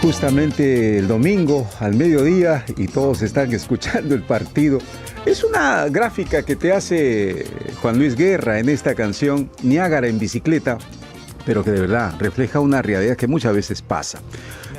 Justamente el domingo al mediodía y todos están escuchando el partido. Es una gráfica que te hace Juan Luis Guerra en esta canción Niágara en bicicleta, pero que de verdad refleja una realidad que muchas veces pasa.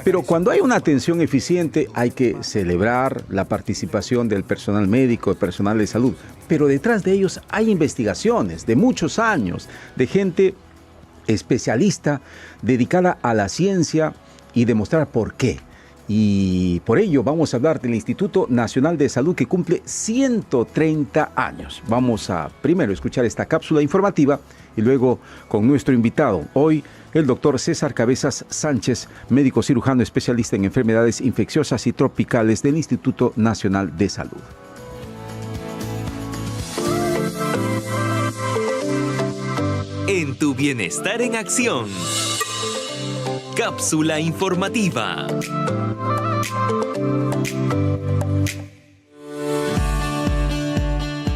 Pero cuando hay una atención eficiente hay que celebrar la participación del personal médico, del personal de salud, pero detrás de ellos hay investigaciones de muchos años, de gente especialista dedicada a la ciencia y demostrar por qué. Y por ello vamos a hablar del Instituto Nacional de Salud que cumple 130 años. Vamos a primero escuchar esta cápsula informativa y luego con nuestro invitado. Hoy el doctor César Cabezas Sánchez, médico cirujano especialista en enfermedades infecciosas y tropicales del Instituto Nacional de Salud. En tu bienestar en acción. Cápsula informativa.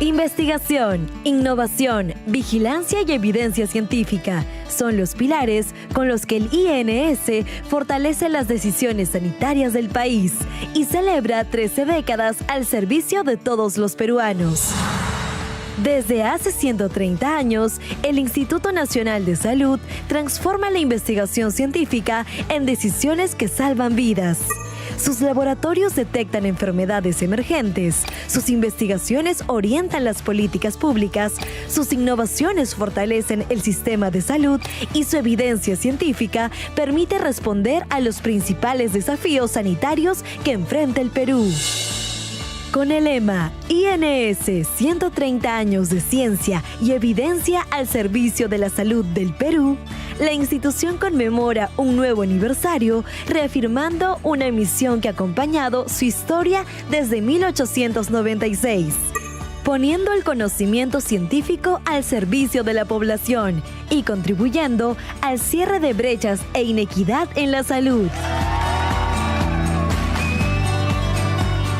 Investigación, innovación, vigilancia y evidencia científica son los pilares con los que el INS fortalece las decisiones sanitarias del país y celebra 13 décadas al servicio de todos los peruanos. Desde hace 130 años, el Instituto Nacional de Salud transforma la investigación científica en decisiones que salvan vidas. Sus laboratorios detectan enfermedades emergentes, sus investigaciones orientan las políticas públicas, sus innovaciones fortalecen el sistema de salud y su evidencia científica permite responder a los principales desafíos sanitarios que enfrenta el Perú. Con el lema INS 130 años de ciencia y evidencia al servicio de la salud del Perú, la institución conmemora un nuevo aniversario, reafirmando una misión que ha acompañado su historia desde 1896, poniendo el conocimiento científico al servicio de la población y contribuyendo al cierre de brechas e inequidad en la salud.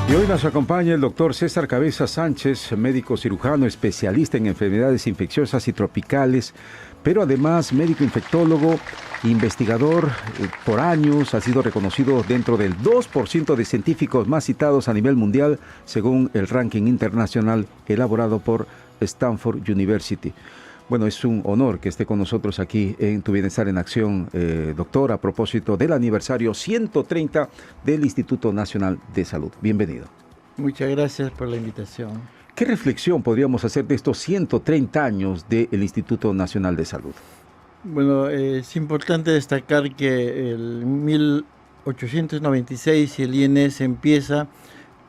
Y hoy nos acompaña el doctor César Cabezas Sánchez, médico cirujano especialista en enfermedades infecciosas y tropicales, pero además médico infectólogo, investigador por años, ha sido reconocido dentro del 2% de científicos más citados a nivel mundial, según el ranking internacional elaborado por Stanford University. Bueno, es un honor que esté con nosotros aquí en Tu Bienestar en Acción, doctor, a propósito del aniversario 130 del Instituto Nacional de Salud. Bienvenido. Muchas gracias por la invitación. ¿Qué reflexión podríamos hacer de estos 130 años del Instituto Nacional de Salud? Bueno, es importante destacar que en 1896 el INS empieza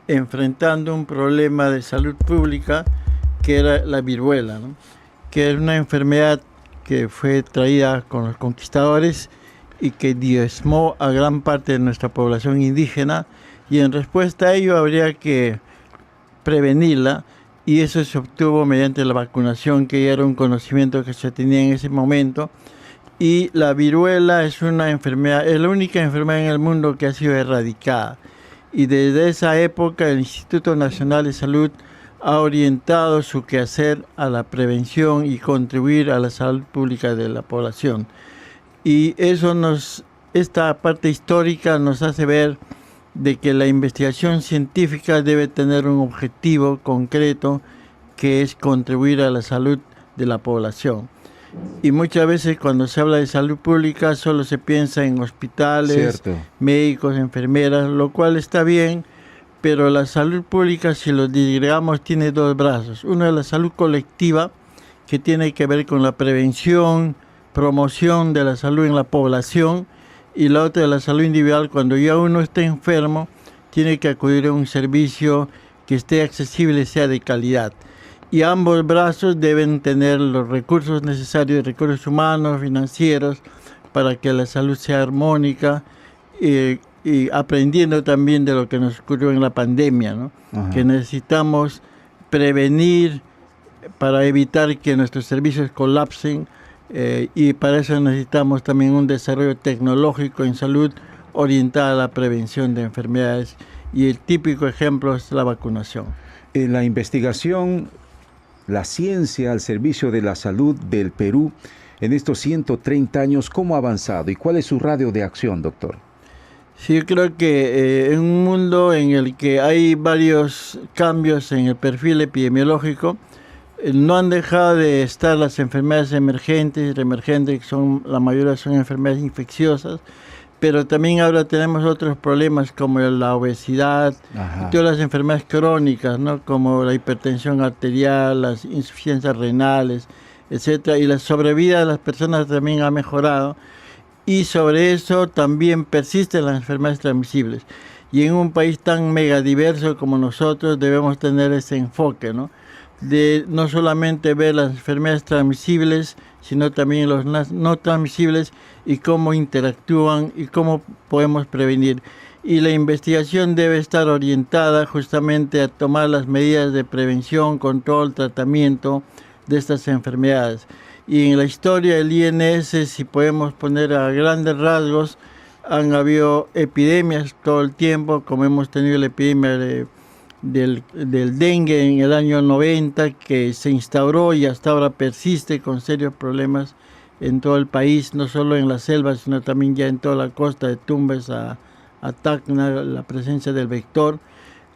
enfrentando un problema de salud pública que era la viruela, ¿no? Que era una enfermedad que fue traída con los conquistadores y que diezmó a gran parte de nuestra población indígena, y en respuesta a ello habría que prevenirla, y eso se obtuvo mediante la vacunación, que ya era un conocimiento que se tenía en ese momento. Y la viruela es una enfermedad, es la única enfermedad en el mundo que ha sido erradicada, y desde esa época el Instituto Nacional de Salud ha orientado su quehacer a la prevención y contribuir a la salud pública de la población. Y eso esta parte histórica nos hace ver de que la investigación científica debe tener un objetivo concreto, que es contribuir a la salud de la población. Y muchas veces cuando se habla de salud pública solo se piensa en hospitales, médicos, enfermeras, lo cual está bien. Pero la salud pública, si lo digamos, tiene dos brazos. Uno es la salud colectiva, que tiene que ver con la prevención, promoción de la salud en la población, y la otra es la salud individual. Cuando ya uno está enfermo, tiene que acudir a un servicio que esté accesible, sea de calidad. Y ambos brazos deben tener los recursos necesarios, recursos humanos, financieros, para que la salud sea armónica, y aprendiendo también de lo que nos ocurrió en la pandemia, ¿no? Que necesitamos prevenir para evitar que nuestros servicios colapsen, y para eso necesitamos también un desarrollo tecnológico en salud orientado a la prevención de enfermedades, y el típico ejemplo es la vacunación. En la investigación, la ciencia al servicio de la salud del Perú, en estos 130 años, ¿cómo ha avanzado y cuál es su radio de acción, doctor? Sí, yo creo que en un mundo en el que hay varios cambios en el perfil epidemiológico, no han dejado de estar las enfermedades emergentes y reemergentes, que son, la mayoría son enfermedades infecciosas, pero también ahora tenemos otros problemas como la obesidad, y todas las enfermedades crónicas, ¿no? Como la hipertensión arterial, las insuficiencias renales, etcétera, y la sobrevida de las personas también ha mejorado, y sobre eso también persisten las enfermedades transmisibles. Y en un país tan megadiverso como nosotros debemos tener ese enfoque, ¿no? De no solamente ver las enfermedades transmisibles, sino también los no transmisibles y cómo interactúan y cómo podemos prevenir. Y la investigación debe estar orientada justamente a tomar las medidas de prevención, control, tratamiento de estas enfermedades. Y en la historia del INS, si podemos poner a grandes rasgos, han habido epidemias todo el tiempo, como hemos tenido la epidemia del dengue en el año 90, que se instauró y hasta ahora persiste con serios problemas en todo el país, no solo en la selva, sino también ya en toda la costa, de Tumbes a Tacna, la presencia del vector.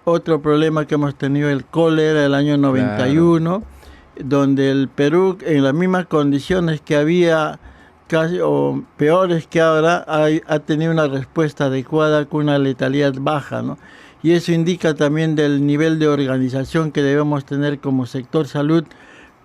Otro problema que hemos tenido, el cólera, el año 91, claro, donde el Perú, en las mismas condiciones que había, casi o peores que ahora, ha tenido una respuesta adecuada con una letalidad baja, ¿no? Y eso indica también del nivel de organización que debemos tener como sector salud,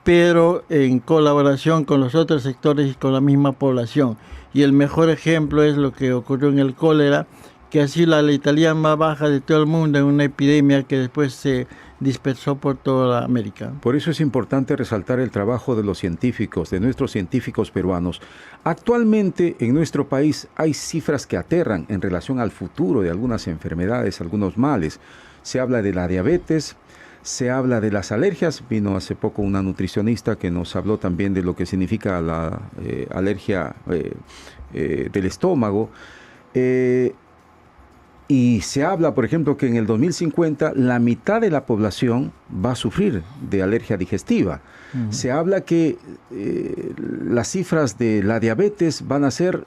pero en colaboración con los otros sectores y con la misma población. Y el mejor ejemplo es lo que ocurrió en el cólera, que así la letalidad más baja de todo el mundo en una epidemia que después se dispersó por toda América. Por eso es importante resaltar el trabajo de los científicos, de nuestros científicos peruanos. Actualmente en nuestro país hay cifras que aterran en relación al futuro de algunas enfermedades, algunos males. Se habla de la diabetes, se habla de las alergias. Vino hace poco una nutricionista que nos habló también de lo que significa la alergia del estómago. Y se habla, por ejemplo, que en el 2050 la mitad de la población va a sufrir de alergia digestiva. Se habla que las cifras de la diabetes van a ser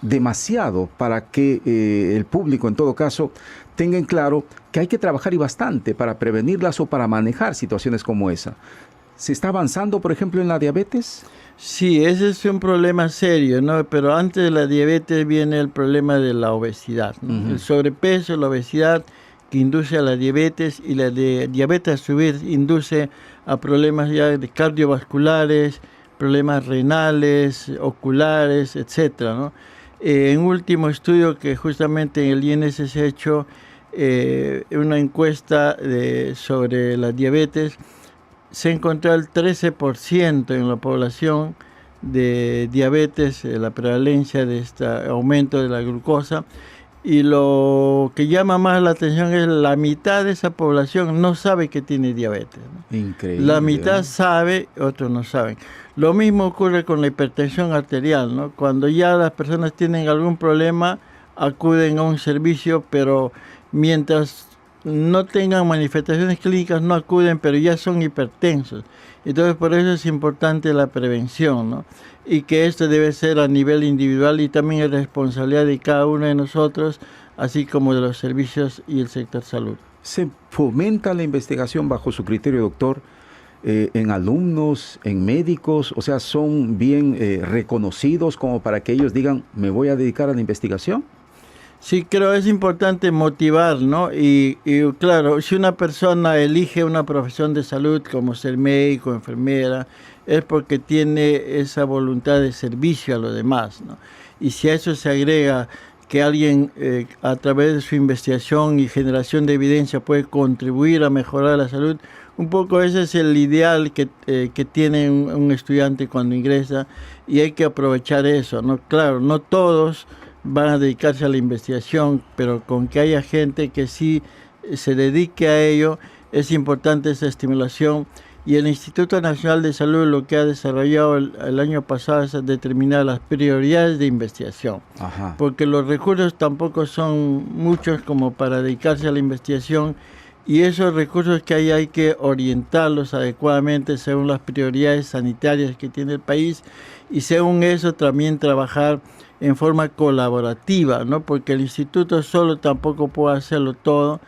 demasiado para que el público, en todo caso, tenga en claro que hay que trabajar y bastante para prevenirlas o para manejar situaciones como esa. ¿Se está avanzando, por ejemplo, en la diabetes? Sí, ese es un problema serio, ¿no? Pero antes de la diabetes viene el problema de la obesidad, ¿no? El sobrepeso, la obesidad que induce a la diabetes, y la de diabetes a su vez induce a problemas ya de cardiovasculares, problemas renales, oculares, etcétera, ¿no? En último estudio que justamente en el INS se ha hecho una encuesta sobre la diabetes, se encontró el 13% en la población de diabetes, la prevalencia de este aumento de la glucosa, y lo que llama más la atención es la mitad de esa población no sabe que tiene diabetes, ¿no? Increíble. La mitad sabe, otros no saben. Lo mismo ocurre con la hipertensión arterial, ¿no? Cuando ya las personas tienen algún problema, acuden a un servicio, pero mientras no tengan manifestaciones clínicas no acuden, pero ya son hipertensos. Entonces por eso es importante la prevención, ¿no? Y que esto debe ser a nivel individual y también es responsabilidad de cada uno de nosotros, así como de los servicios y el sector salud. ¿Se fomenta la investigación bajo su criterio, doctor, en alumnos, en médicos? O sea, ¿son bien reconocidos como para que ellos digan, me voy a dedicar a la investigación? Sí, creo que es importante motivar, ¿no? Y claro, si una persona elige una profesión de salud como ser médico, enfermera, es porque tiene esa voluntad de servicio a los demás, ¿no? Y si a eso se agrega que alguien a través de su investigación y generación de evidencia puede contribuir a mejorar la salud, un poco ese es el ideal que tiene un estudiante cuando ingresa, y hay que aprovechar eso, ¿no? Claro, no todos van a dedicarse a la investigación, pero con que haya gente que sí se dedique a ello, es importante esa estimulación. Y el Instituto Nacional de Salud lo que ha desarrollado el año pasado es determinar las prioridades de investigación. Ajá. Porque los recursos tampoco son muchos como para dedicarse a la investigación, y esos recursos que hay que orientarlos adecuadamente según las prioridades sanitarias que tiene el país, y según eso también trabajar en forma colaborativa, ¿no? Porque el instituto solo tampoco puede hacerlo todo.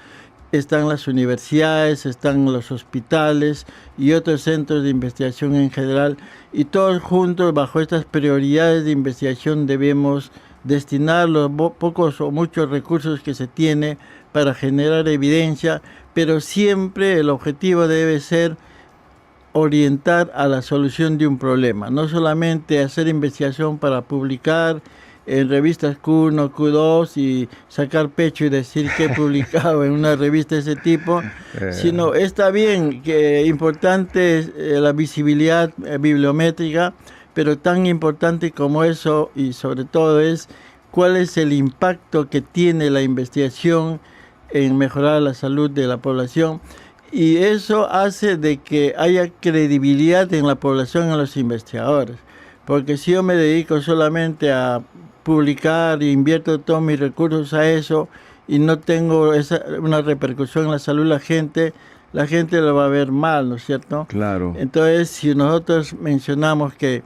Están las universidades, están los hospitales y otros centros de investigación en general, y todos juntos bajo estas prioridades de investigación debemos destinar los pocos o muchos recursos que se tiene para generar evidencia, pero siempre el objetivo debe ser orientar a la solución de un problema, no solamente hacer investigación para publicar en revistas Q1, Q2 y sacar pecho y decir que he publicado en una revista de ese tipo, sino está bien, que importante es la visibilidad bibliométrica, pero tan importante como eso y sobre todo es cuál es el impacto que tiene la investigación en mejorar la salud de la población, y eso hace de que haya credibilidad en la población, en los investigadores, porque si yo me dedico solamente a publicar e invierto todos mis recursos a eso y no tengo una repercusión en la salud de la gente lo va a ver mal, ¿no es cierto? Claro. Entonces, si nosotros mencionamos que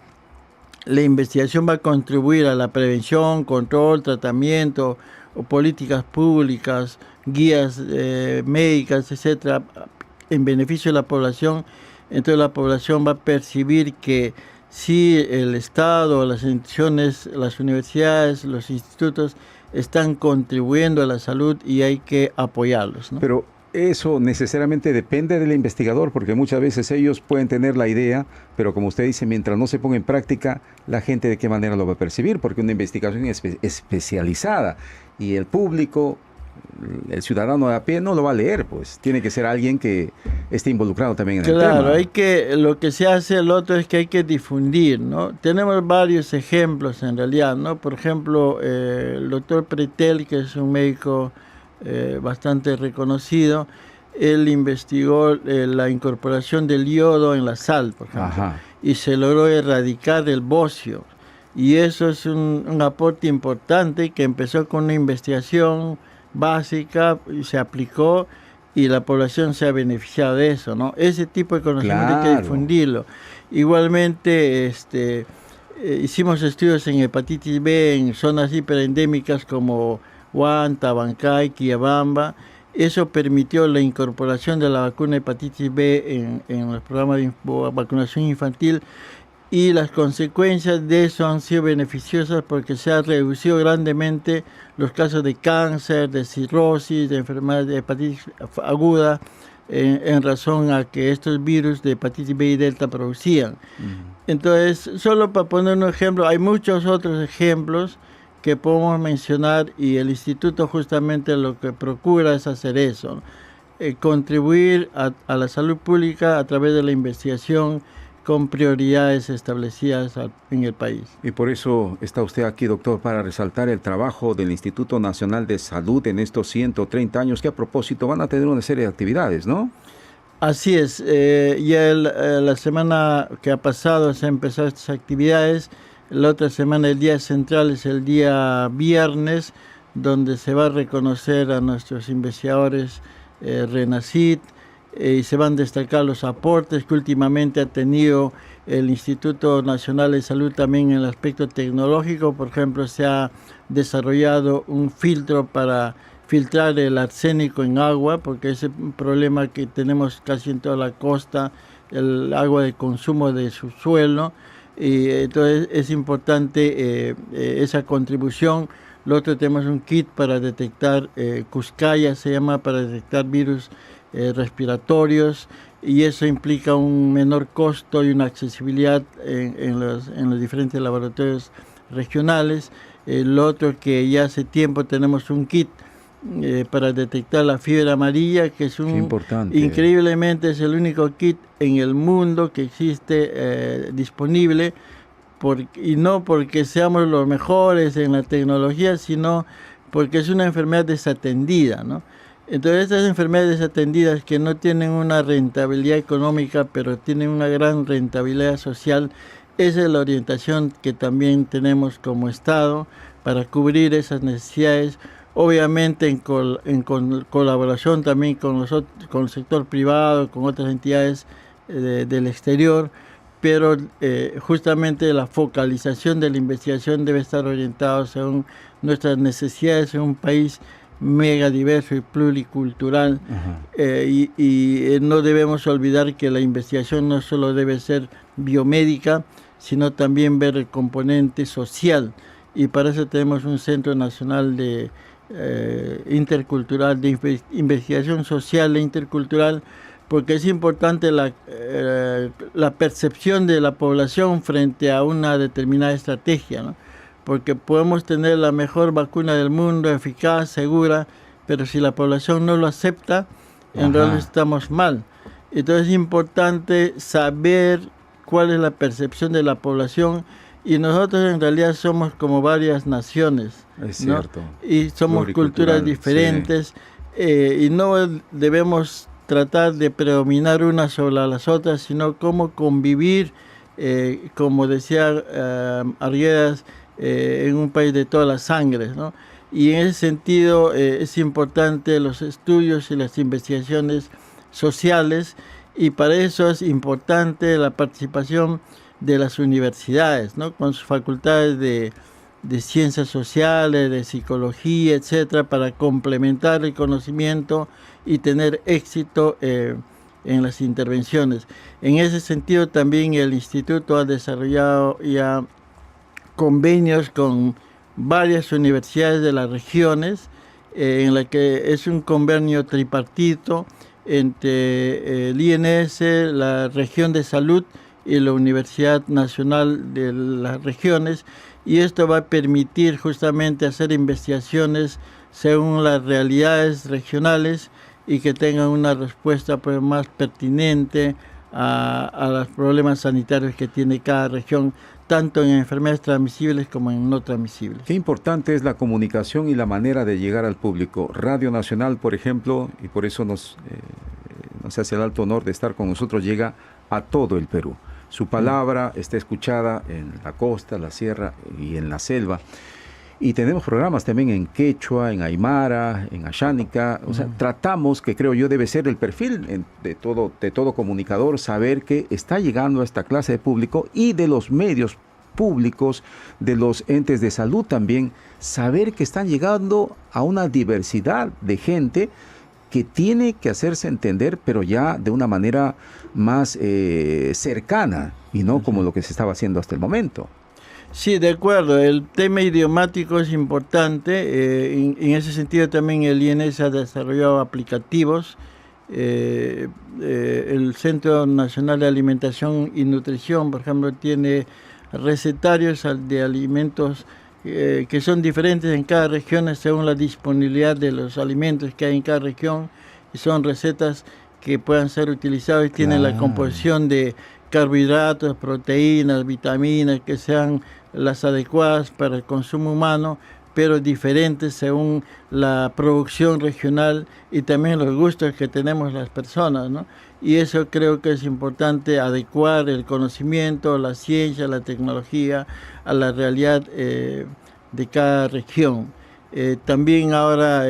la investigación va a contribuir a la prevención, control, tratamiento o políticas públicas, guías médicas, etcétera, en beneficio de la población, entonces la población va a percibir que si el Estado, las instituciones, las universidades, los institutos están contribuyendo a la salud y hay que apoyarlos, ¿no? Pero eso necesariamente depende del investigador, porque muchas veces ellos pueden tener la idea, pero como usted dice, mientras no se ponga en práctica, la gente de qué manera lo va a percibir, porque una investigación especializada y el público, el ciudadano de a pie no lo va a leer, pues tiene que ser alguien que esté involucrado también en el tema. Claro, lo que se hace, el otro es que hay que difundir, ¿no? Tenemos varios ejemplos en realidad, ¿no? Por ejemplo, el doctor Pretel, que es un médico bastante reconocido, él investigó la incorporación del yodo en la sal, por ejemplo, Ajá. y se logró erradicar el bocio, y eso es un aporte importante que empezó con una investigación básica y se aplicó y la población se ha beneficiado de eso, ¿no? Ese tipo de conocimiento hay que difundirlo. Igualmente, hicimos estudios en hepatitis B en zonas hiperendémicas como Huanta, Abancay, Quillabamba. Eso permitió la incorporación de la vacuna hepatitis B en los programas de vacunación infantil, y las consecuencias de eso han sido beneficiosas porque se ha reducido grandemente los casos de cáncer, de cirrosis, de enfermedades de hepatitis aguda, en razón a que estos virus de hepatitis B y delta producían. Entonces, solo para poner un ejemplo, hay muchos otros ejemplos que podemos mencionar, y el instituto justamente lo que procura es hacer eso, ¿no? Contribuir a la salud pública a través de la investigación con prioridades establecidas en el país. Y por eso está usted aquí, doctor, para resaltar el trabajo del Instituto Nacional de Salud en estos 130 años, que a propósito van a tener una serie de actividades, ¿no? Así es, ya la semana que ha pasado se han empezado estas actividades. La otra semana, el día central es el día viernes, donde se va a reconocer a nuestros investigadores RENACIT, y se van a destacar los aportes que últimamente ha tenido el Instituto Nacional de Salud también en el aspecto tecnológico. Por ejemplo, se ha desarrollado un filtro para filtrar el arsénico en agua, porque es un problema que tenemos casi en toda la costa, el agua de consumo de subsuelo, y entonces es importante esa contribución. Lo otro, tenemos un kit para detectar Cuscaya, se llama, para detectar virus respiratorios, y eso implica un menor costo y una accesibilidad en los diferentes laboratorios regionales. Lo otro, que ya hace tiempo tenemos un kit para detectar la fiebre amarilla, que es increíblemente es el único kit en el mundo que existe disponible, y no porque seamos los mejores en la tecnología, sino porque es una enfermedad desatendida, ¿no? Entonces, estas enfermedades desatendidas que no tienen una rentabilidad económica, pero tienen una gran rentabilidad social, esa es la orientación que también tenemos como Estado para cubrir esas necesidades, obviamente en colaboración también con el sector privado, con otras entidades del exterior, pero justamente la focalización de la investigación debe estar orientada según nuestras necesidades en un país mega diverso y pluricultural. Y no debemos olvidar que la investigación no solo debe ser biomédica, sino también ver el componente social, y para eso tenemos un Centro Nacional de Intercultural, de Investigación Social e Intercultural, porque es importante la percepción de la población frente a una determinada estrategia, ¿no? Porque podemos tener la mejor vacuna del mundo, eficaz, segura, pero si la población no lo acepta, en realidad estamos mal. Entonces es importante saber cuál es la percepción de la población, y nosotros en realidad somos como varias naciones, es cierto, ¿no? Y somos culturas diferentes, y no debemos tratar de predominar unas sobre las otras, sino cómo convivir, como decía Arguedas, en un país de todas las sangres, ¿no? Y en ese sentido es importante los estudios y las investigaciones sociales, y para eso es importante la participación de las universidades, ¿no? Con sus facultades de ciencias sociales, de psicología, etcétera, para complementar el conocimiento y tener éxito en las intervenciones. En ese sentido también el Instituto ha desarrollado ya convenios con varias universidades de las regiones, en la que es un convenio tripartito entre el INS, la región de salud y la Universidad Nacional de las Regiones, y esto va a permitir justamente hacer investigaciones según las realidades regionales y que tengan una respuesta pues más pertinente a los problemas sanitarios que tiene cada región, tanto en enfermedades transmisibles como en no transmisibles. Qué importante es la comunicación y la manera de llegar al público. Radio Nacional, por ejemplo, y por eso nos hace el alto honor de estar con nosotros, llega a todo el Perú. Su palabra está escuchada en la costa, la sierra y en la selva. Y tenemos programas también en quechua, en aymara, en ashánica. O sea, tratamos, que creo yo debe ser el perfil de todo comunicador, saber que está llegando a esta clase de público, y de los medios públicos, de los entes de salud también, saber que están llegando a una diversidad de gente que tiene que hacerse entender, pero ya de una manera más cercana, y no como lo que se estaba haciendo hasta el momento. Sí, de acuerdo. El tema idiomático es importante. En ese sentido también el INS ha desarrollado aplicativos. El Centro Nacional de Alimentación y Nutrición, por ejemplo, tiene recetarios de alimentos que son diferentes en cada región según la disponibilidad de los alimentos que hay en cada región, y son recetas que puedan ser utilizadas y tienen la composición de carbohidratos, proteínas, vitaminas que sean las adecuadas para el consumo humano, pero diferentes según la producción regional y también los gustos que tenemos las personas, ¿no? Y eso creo que es importante, adecuar el conocimiento, la ciencia, la tecnología a la realidad de cada región. También ahora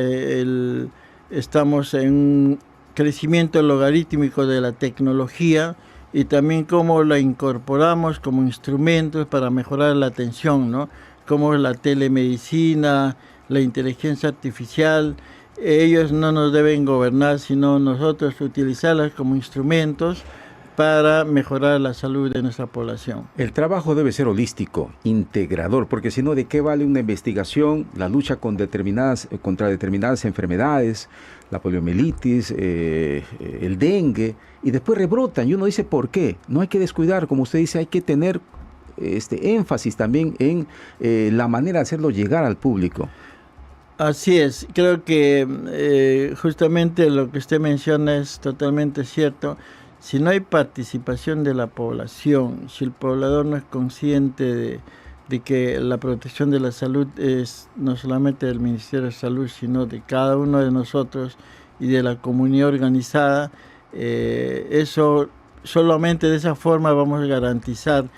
estamos en un crecimiento logarítmico de la tecnología, y también cómo la incorporamos como instrumentos para mejorar la atención, ¿no? Como la telemedicina, la inteligencia artificial. Ellos no nos deben gobernar, sino nosotros utilizarlas como instrumentos para mejorar la salud de nuestra población. El trabajo debe ser holístico, integrador, porque si no, ¿de qué vale una investigación, la lucha contra determinadas enfermedades, la poliomielitis, el dengue, y después rebrotan, y uno dice ¿por qué? No hay que descuidar, como usted dice, hay que tener énfasis también en la manera de hacerlo llegar al público. Así es, creo que justamente lo que usted menciona es totalmente cierto. Si no hay participación de la población, si el poblador no es consciente de que la protección de la salud es no solamente del Ministerio de Salud, sino de cada uno de nosotros y de la comunidad organizada, eso solamente de esa forma vamos a garantizar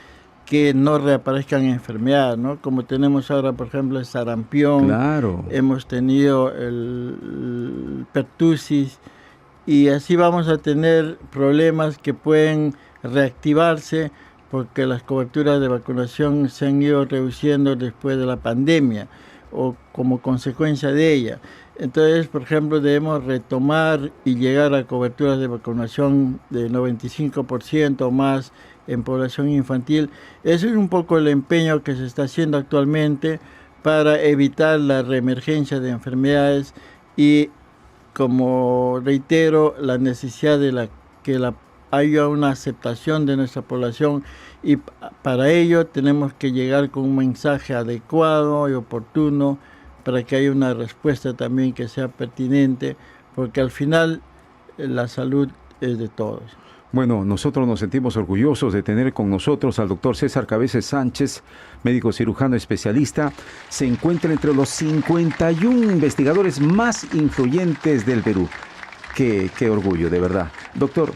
que no reaparezcan enfermedades, ¿no? Como tenemos ahora, por ejemplo, el sarampión, claro. Hemos tenido el pertusis, y así vamos a tener problemas que pueden reactivarse porque las coberturas de vacunación se han ido reduciendo después de la pandemia o como consecuencia de ella. Entonces, por ejemplo, debemos retomar y llegar a coberturas de vacunación de 95% o más en población infantil. Ese es un poco el empeño que se está haciendo actualmente para evitar la reemergencia de enfermedades y, como reitero, la necesidad de que haya una aceptación de nuestra población, y para ello tenemos que llegar con un mensaje adecuado y oportuno para que haya una respuesta también que sea pertinente, porque al final la salud es de todos. Bueno, nosotros nos sentimos orgullosos de tener con nosotros al doctor César Cabezas Sánchez, médico cirujano especialista. Se encuentra entre los 51 investigadores más influyentes del Perú. Qué orgullo, de verdad. Doctor,